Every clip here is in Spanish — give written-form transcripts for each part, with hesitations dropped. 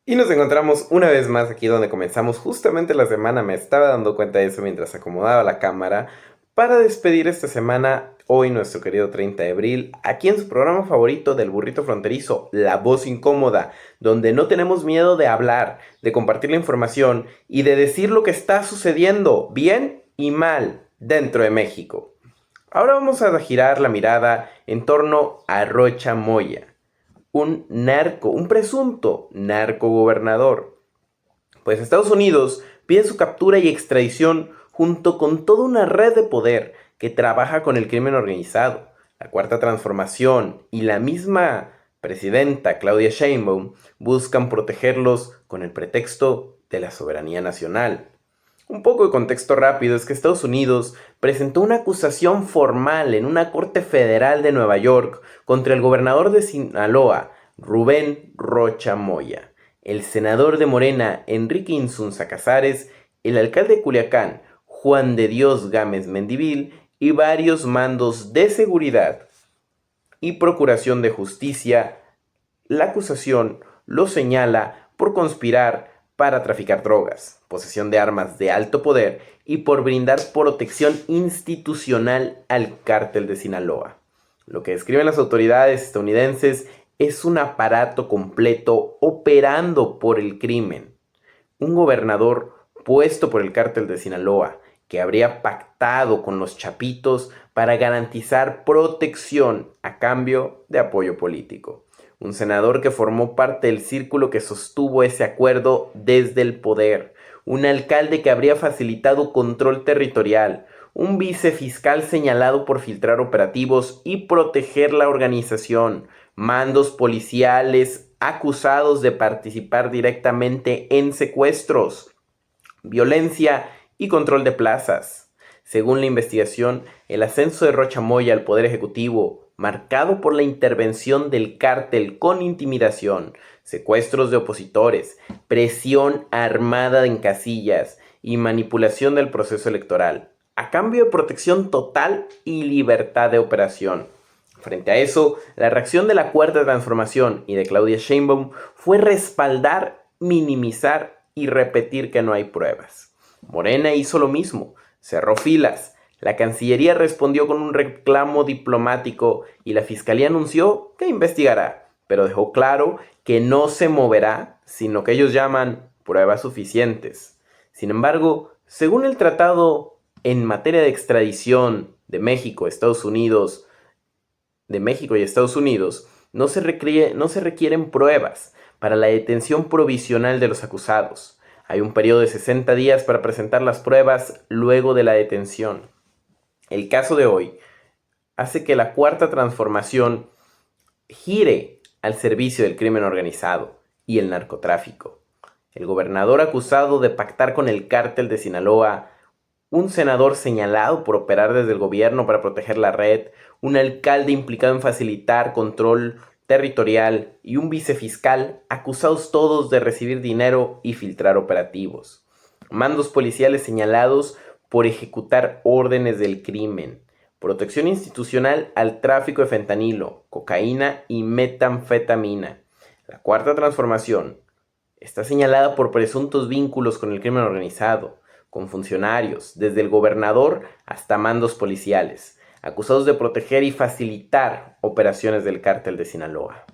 Y nos encontramos una vez más aquí donde comenzamos justamente la semana. Me estaba dando cuenta de eso mientras acomodaba la cámara para despedir esta semana, hoy nuestro querido 30 de abril, aquí en su programa favorito del burrito fronterizo, La Voz Incómoda, donde no tenemos miedo de hablar, de compartir la información y de decir lo que está sucediendo, bien y mal, dentro de México. Ahora vamos a girar la mirada en torno a Rocha Moya, un presunto narco gobernador. Pues Estados Unidos pide su captura y extradición junto con toda una red de poder que trabaja con el crimen organizado. La Cuarta Transformación y la misma presidenta Claudia Sheinbaum buscan protegerlos con el pretexto de la soberanía nacional. Un poco de contexto rápido es que Estados Unidos presentó una acusación formal en una corte federal de Nueva York contra el gobernador de Sinaloa, Rubén Rocha Moya, el senador de Morena, Enrique Insunza Casares, el alcalde de Culiacán, Juan de Dios Gámez Mendivil, y varios mandos de seguridad y procuración de justicia. La acusación lo señala por conspirar para traficar drogas, posesión de armas de alto poder y por brindar protección institucional al cártel de Sinaloa. Lo que describen las autoridades estadounidenses es un aparato completo operando por el crimen. Un gobernador puesto por el cártel de Sinaloa que habría pactado con los chapitos para garantizar protección a cambio de apoyo político. Un senador que formó parte del círculo que sostuvo ese acuerdo desde el poder. Un alcalde que habría facilitado control territorial. Un vicefiscal señalado por filtrar operativos y proteger la organización. Mandos policiales acusados de participar directamente en secuestros, violencia y control de plazas. Según la investigación, el ascenso de Rocha Moya al poder ejecutivo, marcado por la intervención del cártel con intimidación, secuestros de opositores, presión armada en casillas y manipulación del proceso electoral, a cambio de protección total y libertad de operación. Frente a eso, la reacción de la Cuarta Transformación y de Claudia Sheinbaum fue respaldar, minimizar y repetir que no hay pruebas. Morena hizo lo mismo, cerró filas. La Cancillería respondió con un reclamo diplomático y la Fiscalía anunció que investigará, pero dejó claro que no se moverá, sino que ellos llaman pruebas suficientes. Sin embargo, según el tratado en materia de extradición de México y Estados Unidos, no se requieren pruebas para la detención provisional de los acusados. Hay un periodo de 60 días para presentar las pruebas luego de la detención. El caso de hoy hace que la Cuarta Transformación gire al servicio del crimen organizado y el narcotráfico. El gobernador acusado de pactar con el cártel de Sinaloa, un senador señalado por operar desde el gobierno para proteger la red, un alcalde implicado en facilitar control territorial y un vicefiscal acusados todos de recibir dinero y filtrar operativos. Mandos policiales señalados por ejecutar órdenes del crimen. Protección institucional al tráfico de fentanilo, cocaína y metanfetamina. La Cuarta Transformación está señalada por presuntos vínculos con el crimen organizado, con funcionarios, desde el gobernador hasta mandos policiales, acusados de proteger y facilitar operaciones del cártel de Sinaloa.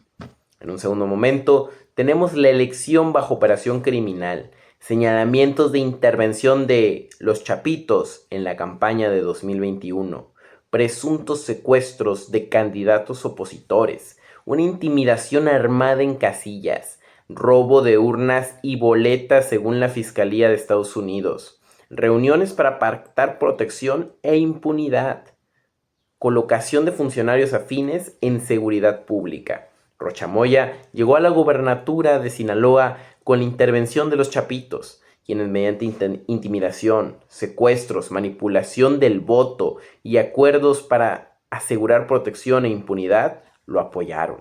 En un segundo momento, tenemos la elección bajo operación criminal, señalamientos de intervención de los chapitos en la campaña de 2021, presuntos secuestros de candidatos opositores, una intimidación armada en casillas, robo de urnas y boletas según la Fiscalía de Estados Unidos, reuniones para pactar protección e impunidad, colocación de funcionarios afines en seguridad pública. Rocha Moya llegó a la gobernatura de Sinaloa con la intervención de los chapitos, quienes mediante intimidación, secuestros, manipulación del voto y acuerdos para asegurar protección e impunidad, lo apoyaron.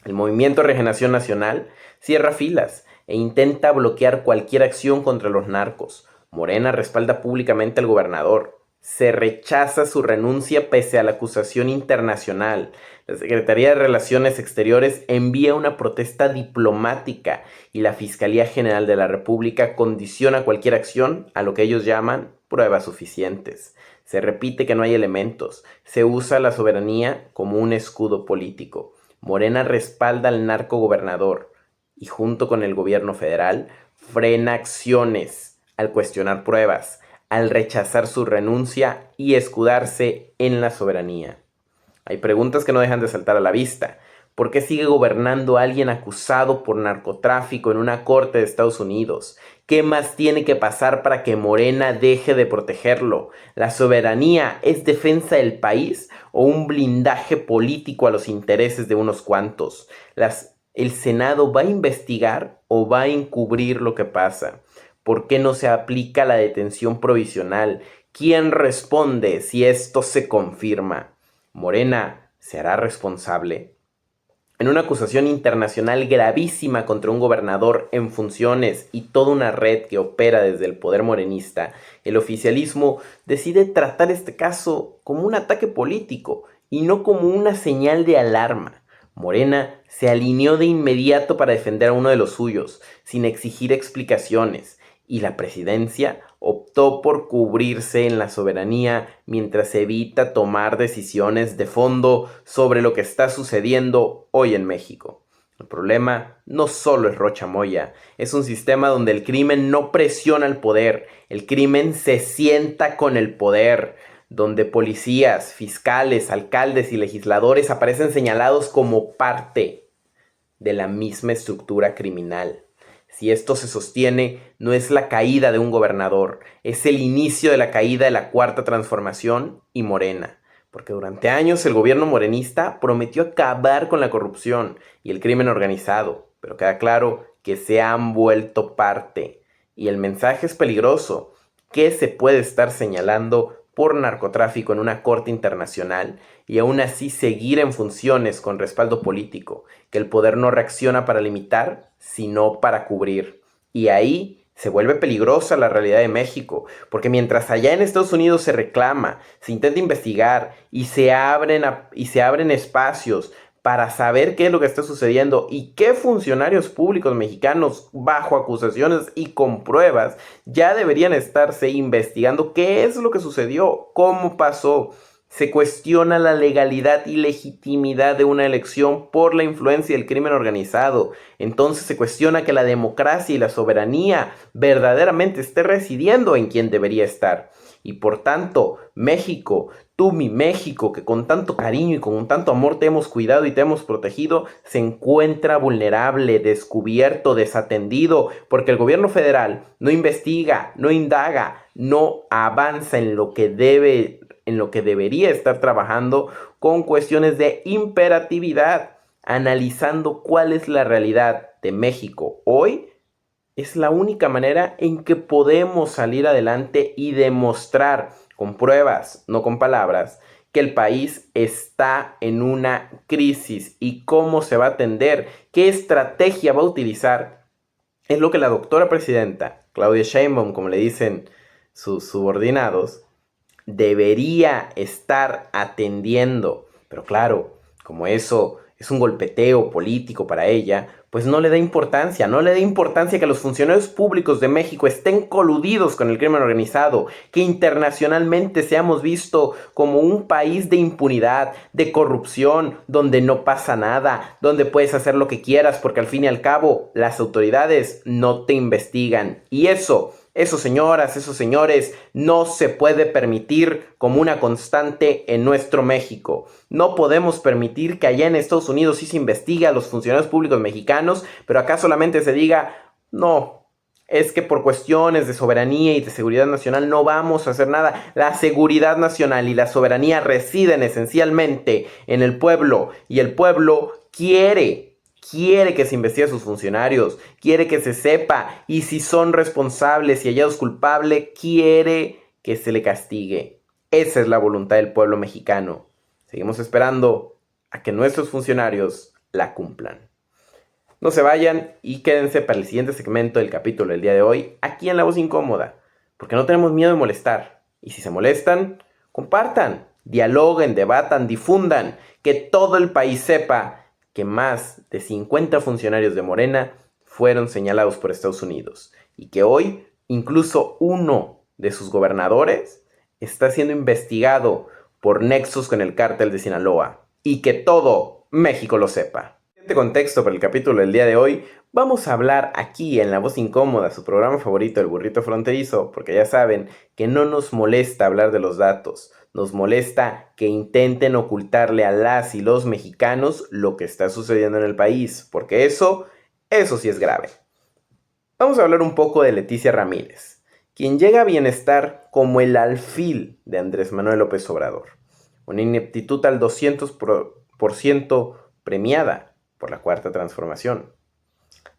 El Movimiento de Regeneración Nacional cierra filas e intenta bloquear cualquier acción contra los narcos. Morena respalda públicamente al gobernador. Se rechaza su renuncia pese a la acusación internacional. La Secretaría de Relaciones Exteriores envía una protesta diplomática y la Fiscalía General de la República condiciona cualquier acción a lo que ellos llaman pruebas suficientes. Se repite que no hay elementos. Se usa la soberanía como un escudo político. Morena respalda al narcogobernador y junto con el gobierno federal frena acciones al cuestionar pruebas, al rechazar su renuncia y escudarse en la soberanía. Hay preguntas que no dejan de saltar a la vista. ¿Por qué sigue gobernando alguien acusado por narcotráfico en una corte de Estados Unidos? ¿Qué más tiene que pasar para que Morena deje de protegerlo? ¿La soberanía es defensa del país o un blindaje político a los intereses de unos cuantos? ¿El Senado va a investigar o va a encubrir lo que pasa? ¿Por qué no se aplica la detención provisional? ¿Quién responde si esto se confirma? ¿Morena se hará responsable? En una acusación internacional gravísima contra un gobernador en funciones y toda una red que opera desde el poder morenista, el oficialismo decide tratar este caso como un ataque político y no como una señal de alarma. Morena se alineó de inmediato para defender a uno de los suyos, sin exigir explicaciones, y la presidencia optó por cubrirse en la soberanía mientras evita tomar decisiones de fondo sobre lo que está sucediendo hoy en México. El problema no solo es Rocha Moya, es un sistema donde el crimen no presiona al poder, el crimen se sienta con el poder, donde policías, fiscales, alcaldes y legisladores aparecen señalados como parte de la misma estructura criminal. Si esto se sostiene, no es la caída de un gobernador, es el inicio de la caída de la Cuarta Transformación y Morena. Porque durante años el gobierno morenista prometió acabar con la corrupción y el crimen organizado, pero queda claro que se han vuelto parte. Y el mensaje es peligroso. ¿Qué se puede estar señalando por narcotráfico en una corte internacional y aún así seguir en funciones con respaldo político, que el poder no reacciona para limitar, sino para cubrir? Y ahí se vuelve peligrosa la realidad de México, porque mientras allá en Estados Unidos se reclama, se intenta investigar y se abren espacios para saber qué es lo que está sucediendo y qué funcionarios públicos mexicanos bajo acusaciones y con pruebas ya deberían estarse investigando qué es lo que sucedió, cómo pasó. Se cuestiona la legalidad y legitimidad de una elección por la influencia del crimen organizado. Entonces se cuestiona que la democracia y la soberanía verdaderamente esté residiendo en quien debería estar. Y por tanto, México, tú mi México, que con tanto cariño y con tanto amor te hemos cuidado y te hemos protegido, se encuentra vulnerable, descubierto, desatendido, porque el gobierno federal no investiga, no indaga, no avanza en lo que debería estar trabajando con cuestiones de imperatividad, analizando cuál es la realidad de México hoy. Es la única manera en que podemos salir adelante y demostrar con pruebas, no con palabras, que el país está en una crisis y cómo se va a atender, qué estrategia va a utilizar. Es lo que la doctora presidenta, Claudia Sheinbaum, como le dicen sus subordinados, debería estar atendiendo. Pero claro, como eso es un golpeteo político para ella, pues no le da importancia, que los funcionarios públicos de México estén coludidos con el crimen organizado, que internacionalmente seamos visto como un país de impunidad, de corrupción, donde no pasa nada, donde puedes hacer lo que quieras porque al fin y al cabo las autoridades no te investigan. Y eso, señoras, esos señores, no se puede permitir como una constante en nuestro México. No podemos permitir que allá en Estados Unidos sí se investigue a los funcionarios públicos mexicanos, pero acá solamente se diga, no, es que por cuestiones de soberanía y de seguridad nacional no vamos a hacer nada. La seguridad nacional y la soberanía residen esencialmente en el pueblo, y el pueblo quiere que se investigue a sus funcionarios, quiere que se sepa, y si son responsables y hallados culpables, quiere que se le castigue. Esa es la voluntad del pueblo mexicano. Seguimos esperando a que nuestros funcionarios la cumplan. No se vayan y quédense para el siguiente segmento del capítulo del día de hoy, aquí en La Voz Incómoda, porque no tenemos miedo de molestar, y si se molestan, Compartan, dialoguen, debatan, difundan, que todo el país sepa que más de 50 funcionarios de Morena fueron señalados por Estados Unidos y que hoy incluso uno de sus gobernadores está siendo investigado por nexos con el cártel de Sinaloa y que todo México lo sepa. En este contexto, para el capítulo del día de hoy, vamos a hablar aquí en La Voz Incómoda, su programa favorito, El Burrito Fronterizo, porque ya saben que no nos molesta hablar de los datos, nos molesta que intenten ocultarle a las y los mexicanos lo que está sucediendo en el país, porque eso sí es grave. Vamos a hablar un poco de Leticia Ramírez, quien llega a Bienestar como el alfil de Andrés Manuel López Obrador, una ineptitud al 200% premiada por la Cuarta Transformación.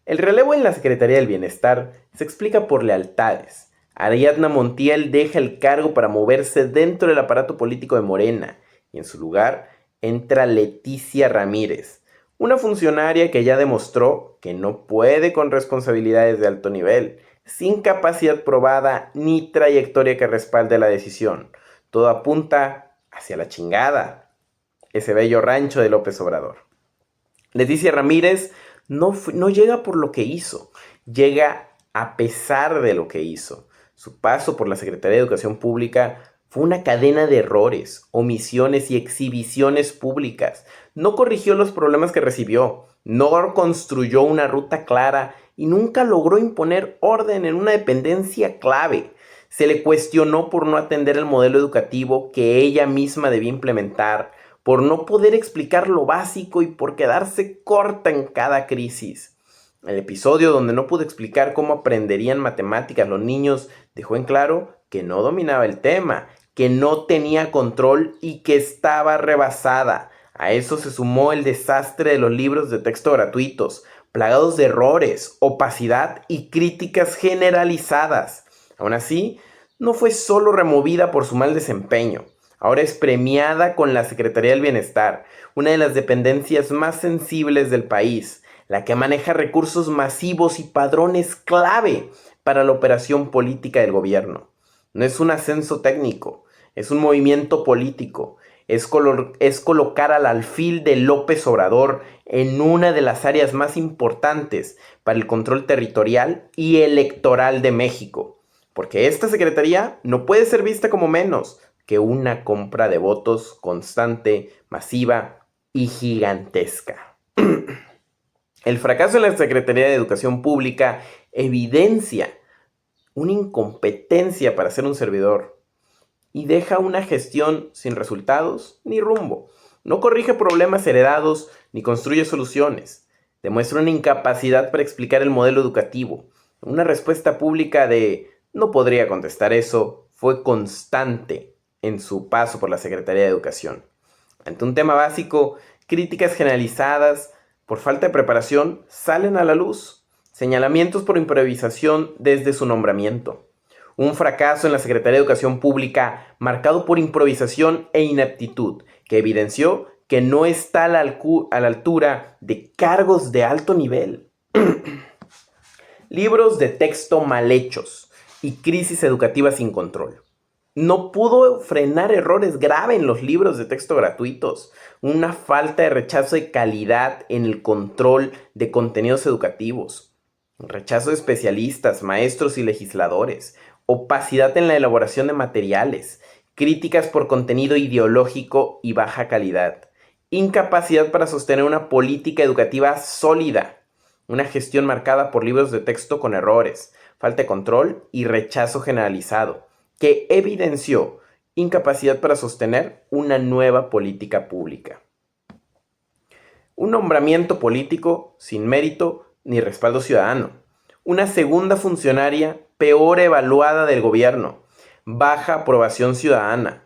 El relevo en la Secretaría del Bienestar se explica por lealtades. Ariadna Montiel deja el cargo para moverse dentro del aparato político de Morena y en su lugar entra Leticia Ramírez, una funcionaria que ya demostró que no puede con responsabilidades de alto nivel, sin capacidad probada ni trayectoria que respalde la decisión. Todo apunta hacia la chingada, ese bello rancho de López Obrador. Leticia Ramírez no llega por lo que hizo, llega a pesar de lo que hizo. Su paso por la Secretaría de Educación Pública fue una cadena de errores, omisiones y exhibiciones públicas. No corrigió los problemas que recibió, no construyó una ruta clara y nunca logró imponer orden en una dependencia clave. Se le cuestionó por no atender el modelo educativo que ella misma debía implementar, por no poder explicar lo básico y por quedarse corta en cada crisis. El episodio donde no pudo explicar cómo aprenderían matemáticas los niños dejó en claro que no dominaba el tema, que no tenía control y que estaba rebasada. A eso se sumó el desastre de los libros de texto gratuitos, plagados de errores, opacidad y críticas generalizadas. Aún así, no fue solo removida por su mal desempeño. Ahora es premiada con la Secretaría del Bienestar, una de las dependencias más sensibles del país, la que maneja recursos masivos y padrones clave para la operación política del gobierno. No es un ascenso técnico, es un movimiento político, es colocar al alfil de López Obrador en una de las áreas más importantes para el control territorial y electoral de México, porque esta secretaría no puede ser vista como menos que una compra de votos constante, masiva y gigantesca. El fracaso en la Secretaría de Educación Pública evidencia una incompetencia para ser un servidor y deja una gestión sin resultados ni rumbo. No corrige problemas heredados ni construye soluciones. Demuestra una incapacidad para explicar el modelo educativo. Una respuesta pública de "no podría contestar eso" fue constante en su paso por la Secretaría de Educación. Ante un tema básico, críticas generalizadas por falta de preparación salen a la luz. Señalamientos por improvisación desde su nombramiento. Un fracaso en la Secretaría de Educación Pública marcado por improvisación e ineptitud, que evidenció que no está a la altura de cargos de alto nivel. Libros de texto mal hechos y crisis educativa sin control. No pudo frenar errores graves en los libros de texto gratuitos, una falta de rechazo de calidad en el control de contenidos educativos, rechazo de especialistas, maestros y legisladores, opacidad en la elaboración de materiales, críticas por contenido ideológico y baja calidad, incapacidad para sostener una política educativa sólida, una gestión marcada por libros de texto con errores, falta de control y rechazo generalizado, que evidenció incapacidad para sostener una nueva política pública. Un nombramiento político sin mérito ni respaldo ciudadano. Una segunda funcionaria peor evaluada del gobierno. Baja aprobación ciudadana.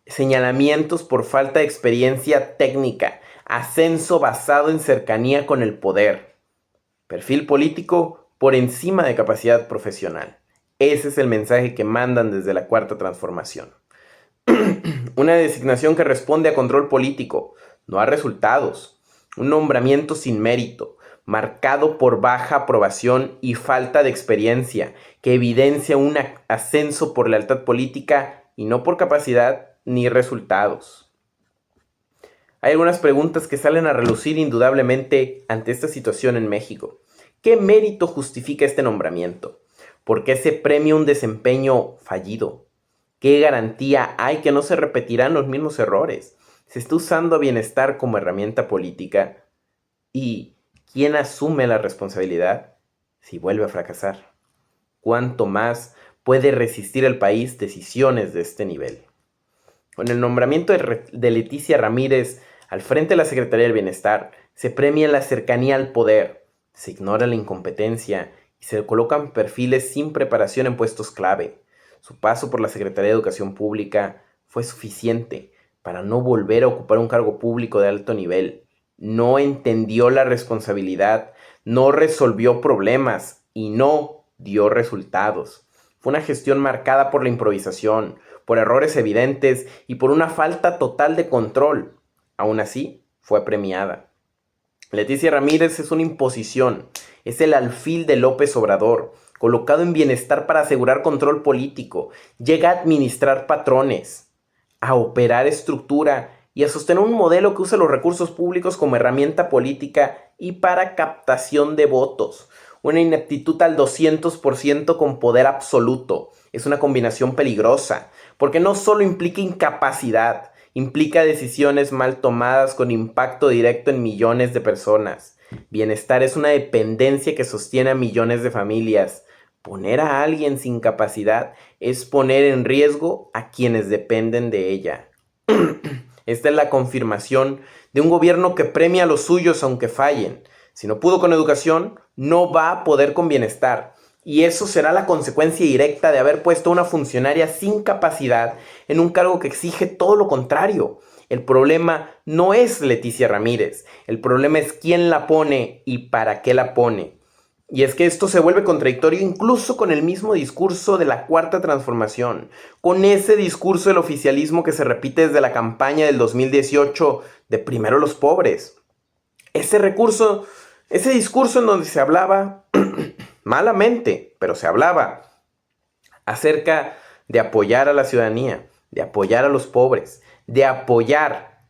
Señalamientos por falta de experiencia técnica. Ascenso basado en cercanía con el poder. Perfil político por encima de capacidad profesional. Ese es el mensaje que mandan desde la Cuarta Transformación. Una designación que responde a control político, no a resultados. Un nombramiento sin mérito, marcado por baja aprobación y falta de experiencia, que evidencia un ascenso por lealtad política y no por capacidad ni resultados. Hay algunas preguntas que salen a relucir indudablemente ante esta situación en México. ¿Qué mérito justifica este nombramiento? ¿Por qué se premia un desempeño fallido? ¿Qué garantía hay que no se repetirán los mismos errores? ¿Se está usando a bienestar como herramienta política? ¿Y quién asume la responsabilidad si vuelve a fracasar? ¿Cuánto más puede resistir el país decisiones de este nivel? Con el nombramiento de Leticia Ramírez al frente de la Secretaría del Bienestar, se premia la cercanía al poder, se ignora la incompetencia y se colocan perfiles sin preparación en puestos clave. Su paso por la Secretaría de Educación Pública fue suficiente para no volver a ocupar un cargo público de alto nivel. No entendió la responsabilidad, no resolvió problemas y no dio resultados. Fue una gestión marcada por la improvisación, por errores evidentes y por una falta total de control. Aún así, fue premiada. Leticia Ramírez es una imposición, es el alfil de López Obrador, colocado en bienestar para asegurar control político, llega a administrar patrones, a operar estructura y a sostener un modelo que usa los recursos públicos como herramienta política y para captación de votos. Una ineptitud al 200% con poder absoluto. Es una combinación peligrosa, porque no solo implica incapacidad, implica decisiones mal tomadas con impacto directo en millones de personas. Bienestar es una dependencia que sostiene a millones de familias. Poner a alguien sin capacidad es poner en riesgo a quienes dependen de ella. Esta es la confirmación de un gobierno que premia a los suyos aunque fallen. Si no pudo con educación, no va a poder con bienestar. Y eso será la consecuencia directa de haber puesto a una funcionaria sin capacidad en un cargo que exige todo lo contrario. El problema no es Leticia Ramírez, el problema es quién la pone y para qué la pone. Y es que esto se vuelve contradictorio incluso con el mismo discurso de la Cuarta Transformación, con ese discurso del oficialismo que se repite desde la campaña del 2018 de primero los pobres. Ese discurso en donde se hablaba, malamente, pero se hablaba acerca de apoyar a la ciudadanía, de apoyar a los pobres, de apoyar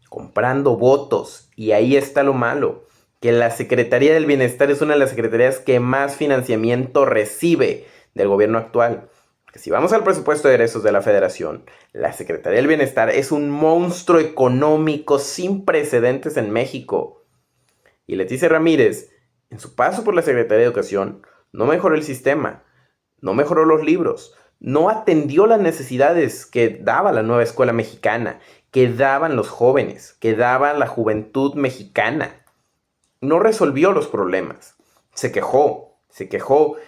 comprando votos. Y ahí está lo malo, que la Secretaría del Bienestar es una de las secretarías que más financiamiento recibe del gobierno actual. Porque si vamos al presupuesto de egresos de la Federación, la Secretaría del Bienestar es un monstruo económico sin precedentes en México. Y Leticia Ramírez, en su paso por la Secretaría de Educación, no mejoró el sistema, no mejoró los libros, no atendió las necesidades que daba la nueva escuela mexicana, que daban los jóvenes, que daba la juventud mexicana. No resolvió los problemas. Se quejó,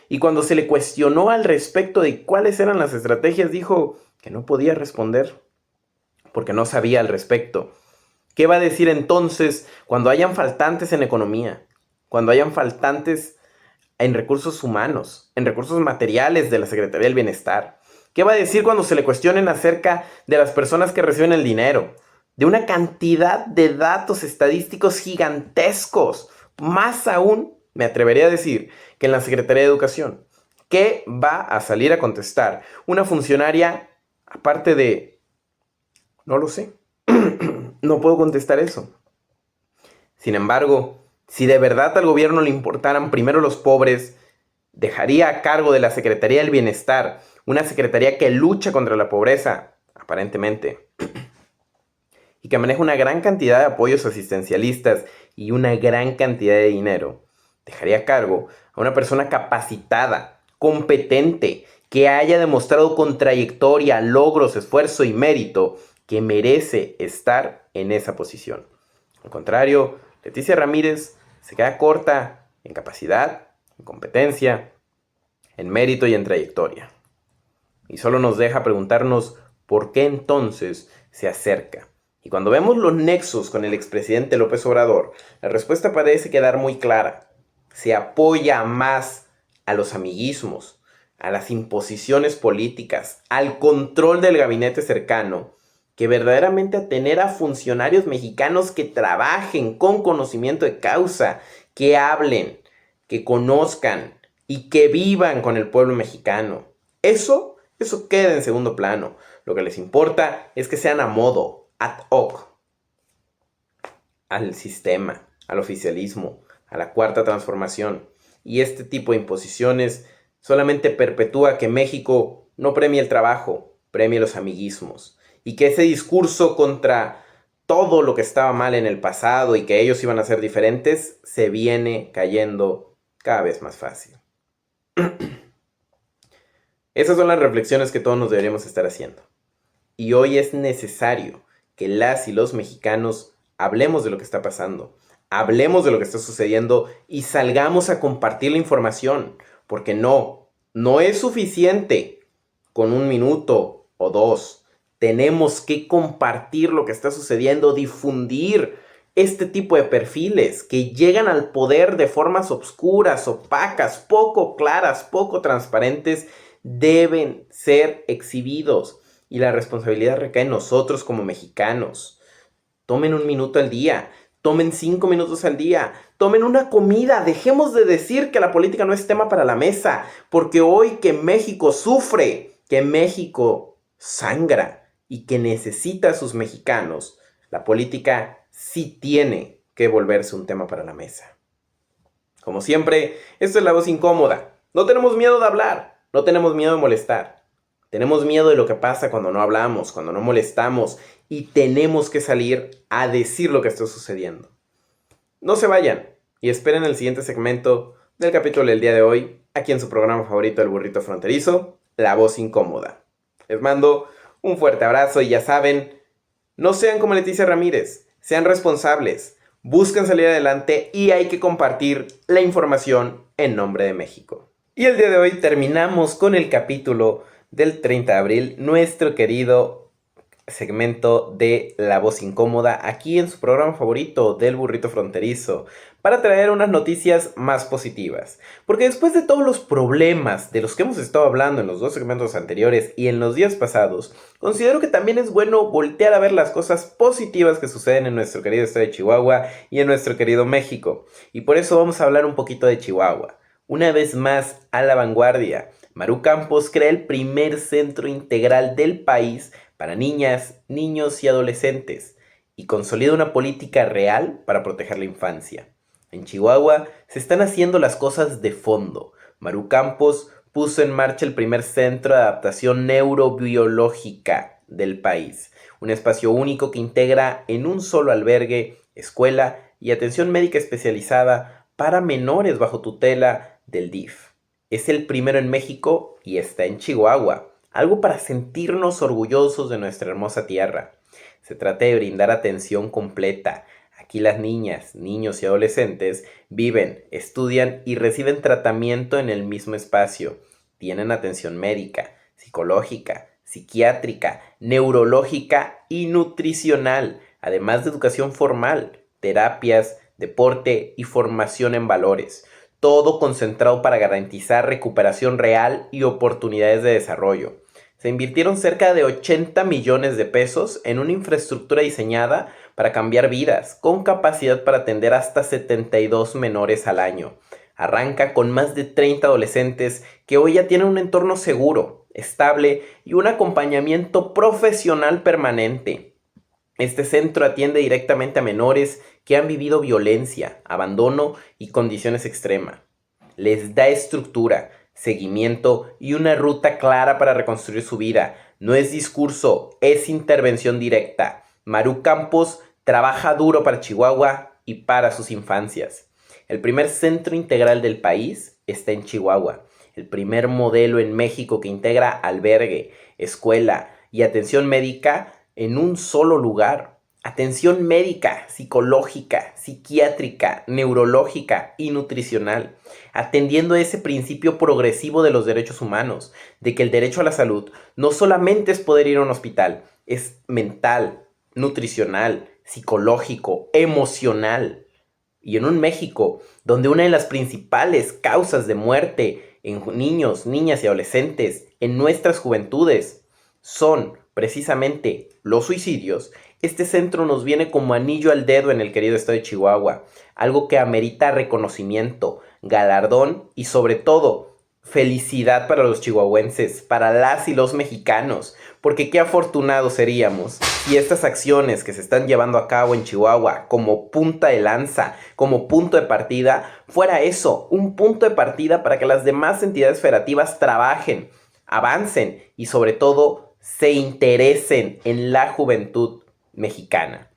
y cuando se le cuestionó al respecto de cuáles eran las estrategias, dijo que no podía responder, porque no sabía al respecto. ¿Qué va a decir entonces cuando hayan faltantes en economía? Cuando hayan faltantes en recursos humanos, en recursos materiales de la Secretaría del Bienestar. ¿Qué va a decir cuando se le cuestionen acerca de las personas que reciben el dinero? De una cantidad de datos estadísticos gigantescos. Más aún, me atrevería a decir, que en la Secretaría de Educación. ¿Qué va a salir a contestar una funcionaria aparte de... No lo sé. No puedo contestar eso. Sin embargo, si de verdad al gobierno le importaran primero los pobres, dejaría a cargo de la Secretaría del Bienestar, una secretaría que lucha contra la pobreza, aparentemente, y que maneja una gran cantidad de apoyos asistencialistas y una gran cantidad de dinero. Dejaría a cargo a una persona capacitada, competente, que haya demostrado con trayectoria, logros, esfuerzo y mérito que merece estar en esa posición. Al contrario, Leticia Ramírez se queda corta en capacidad, en competencia, en mérito y en trayectoria. Y solo nos deja preguntarnos por qué entonces se acerca. Y cuando vemos los nexos con el expresidente López Obrador, la respuesta parece quedar muy clara. Se apoya más a los amiguismos, a las imposiciones políticas, al control del gabinete cercano, que verdaderamente a tener a funcionarios mexicanos que trabajen con conocimiento de causa, que hablen, que conozcan y que vivan con el pueblo mexicano. Eso Eso queda en segundo plano. Lo que les importa es que sean a modo, ad hoc, al sistema, al oficialismo, a la cuarta transformación. Y este tipo de imposiciones solamente perpetúa que México no premie el trabajo, premie los amiguismos. Y que ese discurso contra todo lo que estaba mal en el pasado y que ellos iban a ser diferentes, se viene cayendo cada vez más fácil. Esas son las reflexiones que todos nos deberíamos estar haciendo. Y hoy es necesario que las y los mexicanos hablemos de lo que está pasando, hablemos de lo que está sucediendo y salgamos a compartir la información, porque no es suficiente con 1 minuto o 2. Tenemos que compartir lo que está sucediendo, difundir este tipo de perfiles que llegan al poder de formas obscuras, opacas, poco claras, poco transparentes, deben ser exhibidos. Y la responsabilidad recae en nosotros como mexicanos. Tomen 1 minuto al día, tomen 5 minutos al día, tomen una comida. Dejemos de decir que la política no es tema para la mesa, porque hoy que México sufre, que México sangra y que necesita a sus mexicanos, la política sí tiene que volverse un tema para la mesa. Como siempre, esto es La Voz Incómoda. No tenemos miedo de hablar, no tenemos miedo de molestar. Tenemos miedo de lo que pasa cuando no hablamos, cuando no molestamos, y tenemos que salir a decir lo que está sucediendo. No se vayan y esperen el siguiente segmento del capítulo del día de hoy, aquí en su programa favorito, El Burrito Fronterizo, La Voz Incómoda. Les mando un fuerte abrazo y ya saben, no sean como Leticia Ramírez, sean responsables, busquen salir adelante y hay que compartir la información en nombre de México. Y el día de hoy terminamos con el capítulo del 30 de abril, nuestro querido segmento de La Voz Incómoda, aquí en su programa favorito del Burrito Fronterizo, para traer unas noticias más positivas. Porque después de todos los problemas de los que hemos estado hablando en los 2 segmentos anteriores y en los días pasados, considero que también es bueno voltear a ver las cosas positivas que suceden en nuestro querido estado de Chihuahua y en nuestro querido México. Y por eso vamos a hablar un poquito de Chihuahua. Una vez más a la vanguardia, Maru Campos crea el primer centro integral del país para niñas, niños y adolescentes y consolida una política real para proteger la infancia. En Chihuahua se están haciendo las cosas de fondo. Maru Campos puso en marcha el primer centro de adaptación neurobiológica del país, un espacio único que integra en un solo albergue, escuela y atención médica especializada para menores bajo tutela del DIF. Es el primero en México y está en Chihuahua, algo para sentirnos orgullosos de nuestra hermosa tierra. Se trata de brindar atención completa. Aquí las niñas, niños y adolescentes viven, estudian y reciben tratamiento en el mismo espacio. Tienen atención médica, psicológica, psiquiátrica, neurológica y nutricional, además de educación formal, terapias, deporte y formación en valores. Todo concentrado para garantizar recuperación real y oportunidades de desarrollo. Se invirtieron cerca de 80 millones de pesos en una infraestructura diseñada para cambiar vidas, con capacidad para atender hasta 72 menores al año. Arranca con más de 30 adolescentes que hoy ya tienen un entorno seguro, estable y un acompañamiento profesional permanente. Este centro atiende directamente a menores que han vivido violencia, abandono y condiciones extremas. Les da estructura, seguimiento y una ruta clara para reconstruir su vida. No es discurso, es intervención directa. Maru Campos trabaja duro para Chihuahua y para sus infancias. El primer centro integral del país está en Chihuahua. El primer modelo en México que integra albergue, escuela y atención médica en un solo lugar. Atención médica, psicológica, psiquiátrica, neurológica y nutricional, atendiendo ese principio progresivo de los derechos humanos, de que el derecho a la salud no solamente es poder ir a un hospital, es mental, nutricional, psicológico, emocional. Y en un México donde una de las principales causas de muerte en niños, niñas y adolescentes en nuestras juventudes son precisamente los suicidios, este centro nos viene como anillo al dedo en el querido estado de Chihuahua, algo que amerita reconocimiento, galardón y sobre todo Felicidad para los chihuahuenses, para las y los mexicanos, porque qué afortunados seríamos si estas acciones que se están llevando a cabo en Chihuahua como punta de lanza, como punto de partida, fuera eso, un punto de partida para que las demás entidades federativas trabajen, avancen y sobre todo se interesen en la juventud mexicana.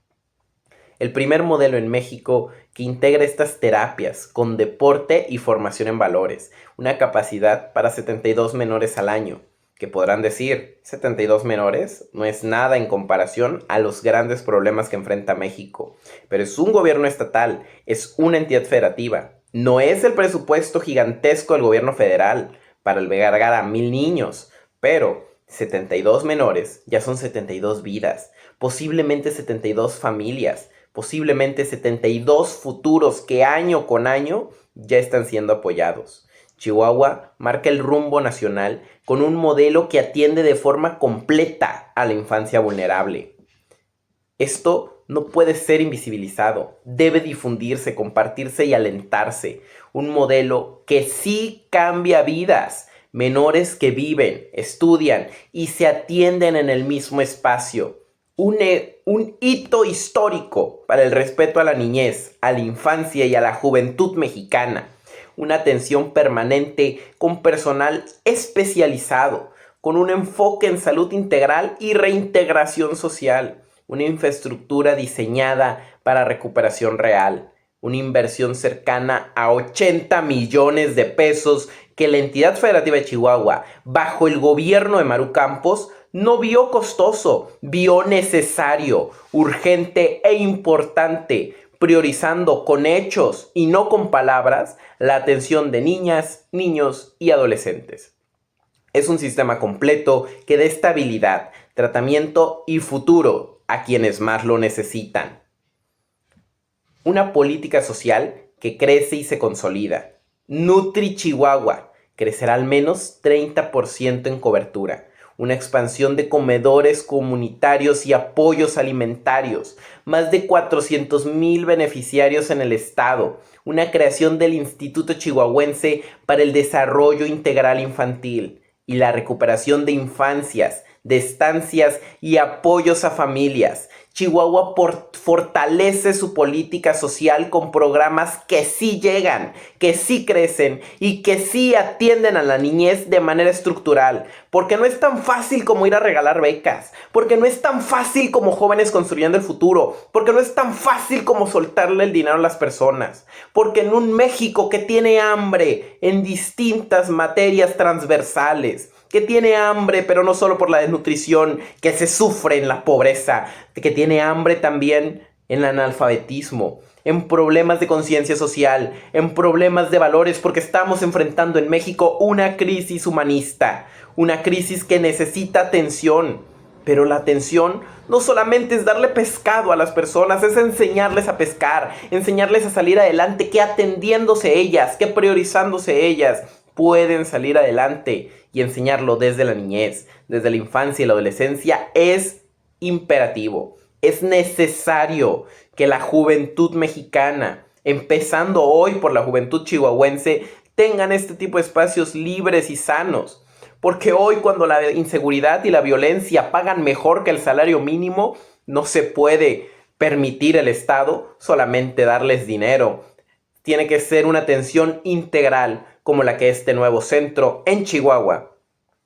El primer modelo en México que integra estas terapias con deporte y formación en valores, una capacidad para 72 menores al año, que podrán decir, 72 menores no es nada en comparación a los grandes problemas que enfrenta México, pero es un gobierno estatal, es una entidad federativa, no es el presupuesto gigantesco del gobierno federal para albergar a 1000 niños, pero 72 menores ya son 72 vidas, posiblemente 72 familias, posiblemente 72 futuros que año con año ya están siendo apoyados. Chihuahua marca el rumbo nacional con un modelo que atiende de forma completa a la infancia vulnerable. Esto no puede ser invisibilizado, debe difundirse, compartirse y alentarse. Un modelo que sí cambia vidas, menores que viven, estudian y se atienden en el mismo espacio. Un hito histórico para el respeto a la niñez, a la infancia y a la juventud mexicana. Una atención permanente con personal especializado, con un enfoque en salud integral y reintegración social. Una infraestructura diseñada para recuperación real. Una inversión cercana a 80 millones de pesos que la entidad federativa de Chihuahua, bajo el gobierno de Maru Campos, no vio costoso, vio necesario, urgente e importante, priorizando con hechos y no con palabras la atención de niñas, niños y adolescentes. Es un sistema completo que da estabilidad, tratamiento y futuro a quienes más lo necesitan. Una política social que crece y se consolida. Nutri Chihuahua crecerá al menos 30% en cobertura. Una expansión de comedores comunitarios y apoyos alimentarios, más de 400,000 beneficiarios en el estado, una creación del Instituto Chihuahuense para el Desarrollo Integral Infantil y la recuperación de infancias, de estancias y apoyos a familias. Chihuahua fortalece su política social con programas que sí llegan, que sí crecen y que sí atienden a la niñez de manera estructural. Porque no es tan fácil como ir a regalar becas. Porque no es tan fácil como jóvenes construyendo el futuro. Porque no es tan fácil como soltarle el dinero a las personas. Porque en un México que tiene hambre en distintas materias transversales, que tiene hambre, pero no solo por la desnutrición, que se sufre en la pobreza, que tiene hambre también en el analfabetismo, en problemas de conciencia social, en problemas de valores, porque estamos enfrentando en México una crisis humanista, una crisis que necesita atención. Pero la atención no solamente es darle pescado a las personas, es enseñarles a pescar, enseñarles a salir adelante, que atendiéndose ellas, que priorizándose ellas, pueden salir adelante, y enseñarlo desde la niñez, desde la infancia y la adolescencia es imperativo. Es necesario que la juventud mexicana, empezando hoy por la juventud chihuahuense, tengan este tipo de espacios libres y sanos. Porque hoy, cuando la inseguridad y la violencia pagan mejor que el salario mínimo, no se puede permitir el Estado solamente darles dinero. Tiene que ser una atención integral, como la que este nuevo centro en Chihuahua,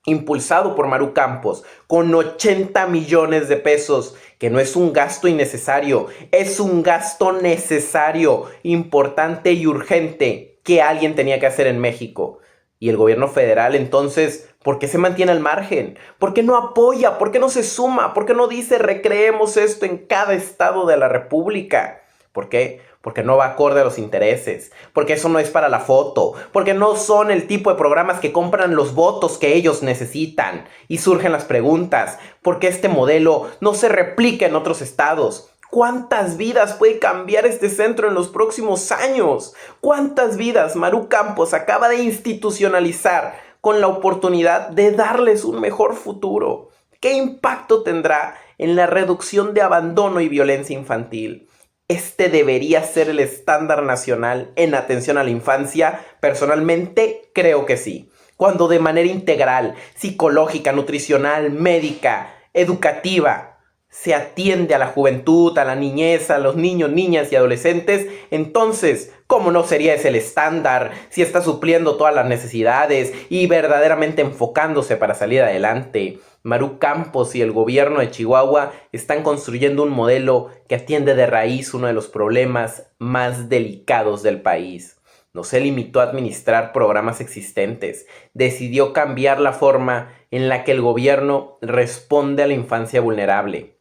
impulsado por Maru Campos, con 80 millones de pesos, que no es un gasto innecesario, es un gasto necesario, importante y urgente, que alguien tenía que hacer en México. Y el gobierno federal, entonces, ¿por qué se mantiene al margen? ¿Por qué no apoya? ¿Por qué no se suma? ¿Por qué no dice recreemos esto en cada estado de la república? ¿Por qué? Porque no va acorde a los intereses, porque eso no es para la foto, porque no son el tipo de programas que compran los votos que ellos necesitan. Y surgen las preguntas, ¿por qué este modelo no se replica en otros estados? ¿Cuántas vidas puede cambiar este centro en los próximos años? ¿Cuántas vidas Maru Campos acaba de institucionalizar con la oportunidad de darles un mejor futuro? ¿Qué impacto tendrá en la reducción de abandono y violencia infantil? Este debería ser el estándar nacional en atención a la infancia. Personalmente, creo que sí. cuando de manera integral, psicológica, nutricional, médica, educativa, se atiende a la juventud, a la niñez, a los niños, niñas y adolescentes, entonces, ¿cómo no sería ese el estándar si está supliendo todas las necesidades y verdaderamente enfocándose para salir adelante? Maru Campos y el gobierno de Chihuahua están construyendo un modelo que atiende de raíz uno de los problemas más delicados del país. No se limitó a administrar programas existentes, decidió cambiar la forma en la que el gobierno responde a la infancia vulnerable.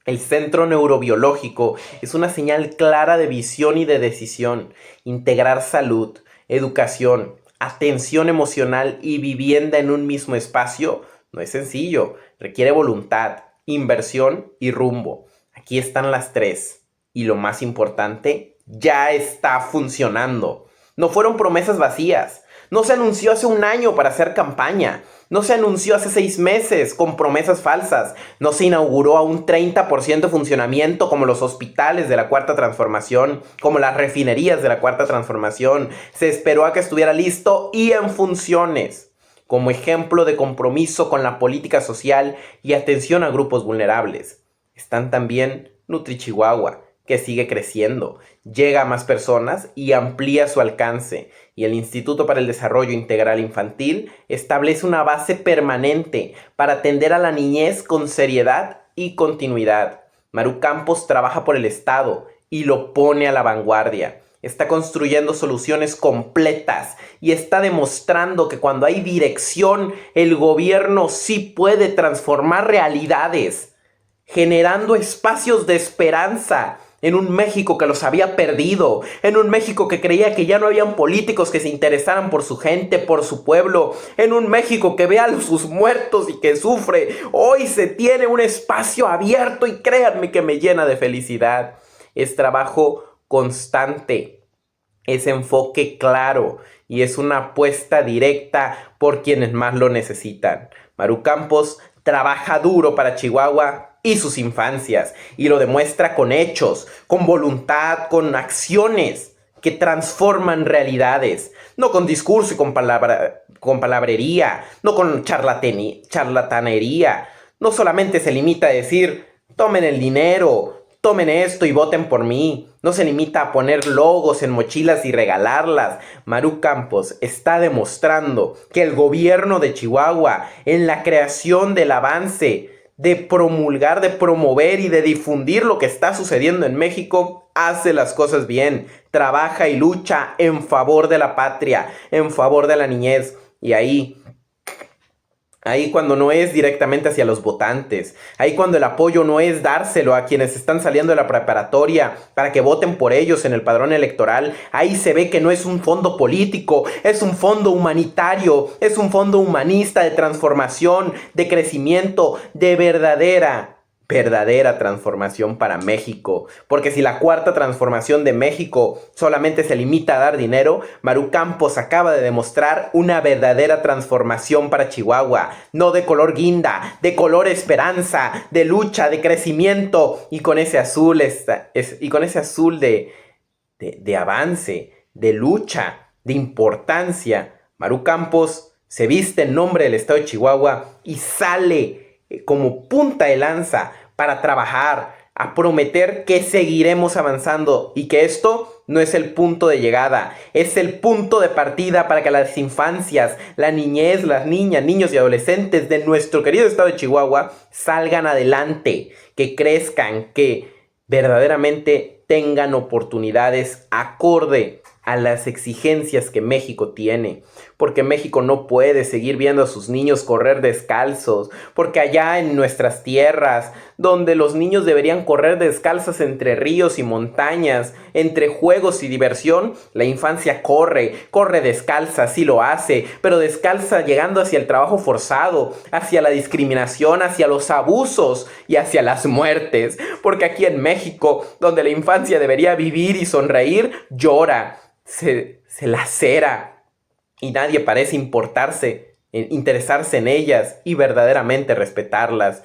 El centro neurobiológico es una señal clara de visión y de decisión. Integrar salud, educación, atención emocional y vivienda en un mismo espacio no es sencillo. Requiere voluntad, inversión y rumbo. Aquí están las tres. Y lo más importante, ya está funcionando. No fueron promesas vacías. No se anunció hace un año para hacer campaña. No se anunció hace 6 meses con promesas falsas. No se inauguró a un 30% de funcionamiento como los hospitales de la Cuarta Transformación, como las refinerías de la Cuarta Transformación. Se esperó a que estuviera listo y en funciones. Como ejemplo de compromiso con la política social y atención a grupos vulnerables. Están también Nutri Chihuahua, que sigue creciendo, llega a más personas y amplía su alcance. Y el Instituto para el Desarrollo Integral Infantil establece una base permanente para atender a la niñez con seriedad y continuidad. Maru Campos trabaja por el Estado y lo pone a la vanguardia. Está construyendo soluciones completas y está demostrando que cuando hay dirección, el gobierno sí puede transformar realidades, generando espacios de esperanza en un México que los había perdido, en un México que creía que ya no habían políticos que se interesaran por su gente, por su pueblo, en un México que ve a sus muertos y que sufre. Hoy se tiene un espacio abierto y créanme que me llena de felicidad. Es trabajo constante, es enfoque claro y es una apuesta directa por quienes más lo necesitan. Maru Campos trabaja duro para Chihuahua y sus infancias, y lo demuestra con hechos, con voluntad, con acciones que transforman realidades, no con discurso y con palabrería, no con charlatanería. No solamente se limita a decir, tomen el dinero, tomen esto y voten por mí. No se limita a poner logos en mochilas y regalarlas. Maru Campos está demostrando que el gobierno de Chihuahua, en la creación del avance, de promulgar, de promover y de difundir lo que está sucediendo en México, hace las cosas bien, trabaja y lucha en favor de la patria, en favor de la niñez. Y ahí cuando no es directamente hacia los votantes, ahí cuando el apoyo no es dárselo a quienes están saliendo de la preparatoria para que voten por ellos en el padrón electoral, ahí se ve que no es un fondo político, es un fondo humanitario, es un fondo humanista de transformación, de crecimiento, de verdadera transformación para México. Porque si la cuarta transformación de México solamente se limita a dar dinero, Maru Campos acaba de demostrar una verdadera transformación para Chihuahua, no de color guinda, de color esperanza, de lucha, de crecimiento, y con ese azul de avance, de lucha, de importancia. Maru Campos se viste en nombre del estado de Chihuahua y sale como punta de lanza para trabajar, a prometer que seguiremos avanzando y que esto no es el punto de llegada, es el punto de partida para que las infancias, la niñez, las niñas, niños y adolescentes de nuestro querido estado de Chihuahua salgan adelante, que crezcan, que verdaderamente tengan oportunidades acorde a las exigencias que México tiene, porque México no puede seguir viendo a sus niños correr descalzos, porque allá en nuestras tierras, donde los niños deberían correr descalzos entre ríos y montañas, entre juegos y diversión, la infancia corre descalza, sí lo hace, pero descalza llegando hacia el trabajo forzado, hacia la discriminación, hacia los abusos y hacia las muertes, porque aquí en México, donde la infancia debería vivir y sonreír, llora, se lacera y nadie parece interesarse en ellas y verdaderamente respetarlas.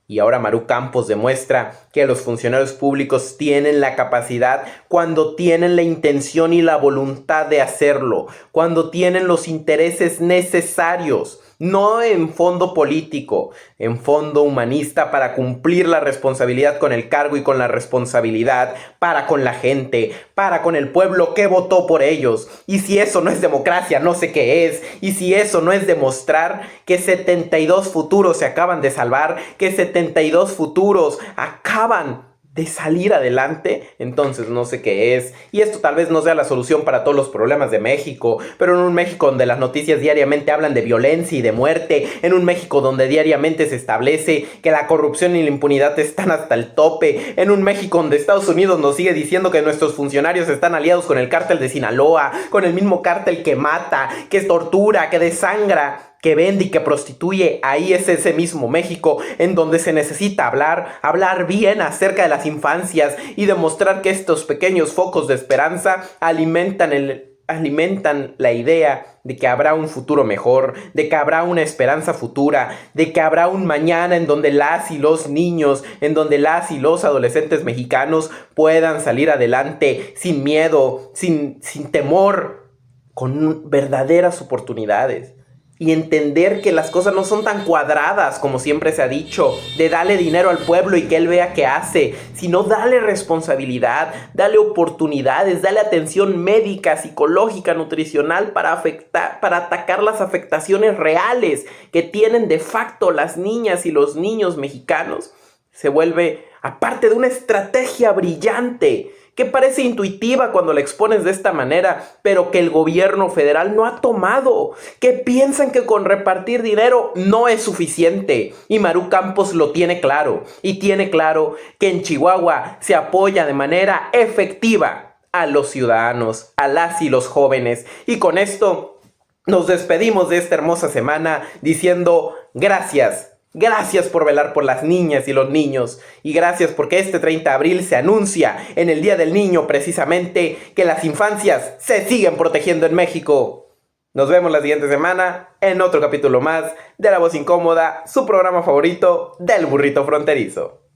Y ahora Maru Campos demuestra que los funcionarios públicos tienen la capacidad cuando tienen la intención y la voluntad de hacerlo, cuando tienen los intereses necesarios, no en fondo político, en fondo humanista para cumplir la responsabilidad con el cargo y con la responsabilidad para con la gente, para con el pueblo que votó por ellos. Y si eso no es democracia, no sé qué es. Y si eso no es demostrar que 72 futuros se acaban de salvar, que 72 futuros acaban de salir adelante, entonces no sé qué es. Y esto tal vez no sea la solución para todos los problemas de México, pero en un México donde las noticias diariamente hablan de violencia y de muerte, en un México donde diariamente se establece que la corrupción y la impunidad están hasta el tope, en un México donde Estados Unidos nos sigue diciendo que nuestros funcionarios están aliados con el cártel de Sinaloa, con el mismo cártel que mata, que tortura, que desangra, que vende y que prostituye. Ahí es ese mismo México en donde se necesita hablar bien acerca de las infancias y demostrar que estos pequeños focos de esperanza alimentan la idea de que habrá un futuro mejor, de que habrá una esperanza futura, de que habrá un mañana en donde las y los niños, en donde las y los adolescentes mexicanos puedan salir adelante sin miedo, sin temor, con verdaderas oportunidades. Y entender que las cosas no son tan cuadradas como siempre se ha dicho, de darle dinero al pueblo y que él vea qué hace, sino darle responsabilidad, darle oportunidades, darle atención médica, psicológica, nutricional para atacar las afectaciones reales que tienen de facto las niñas y los niños mexicanos. Se vuelve, aparte de una estrategia brillante, que parece intuitiva cuando la expones de esta manera, pero que el gobierno federal no ha tomado, que piensan que con repartir dinero no es suficiente. Y Maru Campos lo tiene claro, y tiene claro que en Chihuahua se apoya de manera efectiva a los ciudadanos, a las y los jóvenes. Y con esto nos despedimos de esta hermosa semana diciendo gracias. Gracias por velar por las niñas y los niños. Y gracias porque este 30 de abril se anuncia en el Día del Niño precisamente que las infancias se siguen protegiendo en México. Nos vemos la siguiente semana en otro capítulo más de La Voz Incómoda, su programa favorito del burrito fronterizo.